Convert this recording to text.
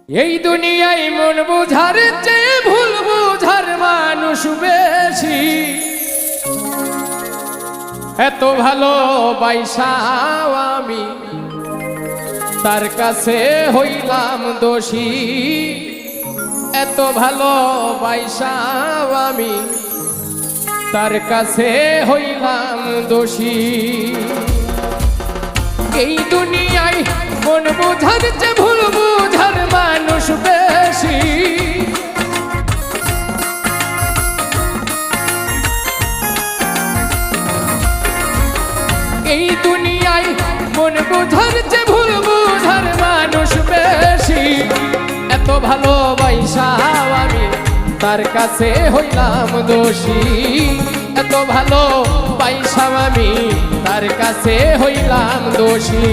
এই দুনিয়ায় মন বুঝার চেয়ে ভুল বুঝার মানুষ বেশি। এত ভালো বাইসাও আমি তার কাছে হইলাম দোষী। এত ভালো বাইসাও আমি তার কাছে হইলাম দোষী। এই দুনিয়ায় মন বুঝার চেয়ে ভুল বুঝার মানুষ বেশি। এই দুনিয়ায় মন বুঝার চেয়ে ভুল বুঝার মানুষ বেশি। এত ভালোবাসাও আমি তার কাছে হইলাম দোষী। এত ভালোবাসাও আমি তার কাছে হইলাম দোষী।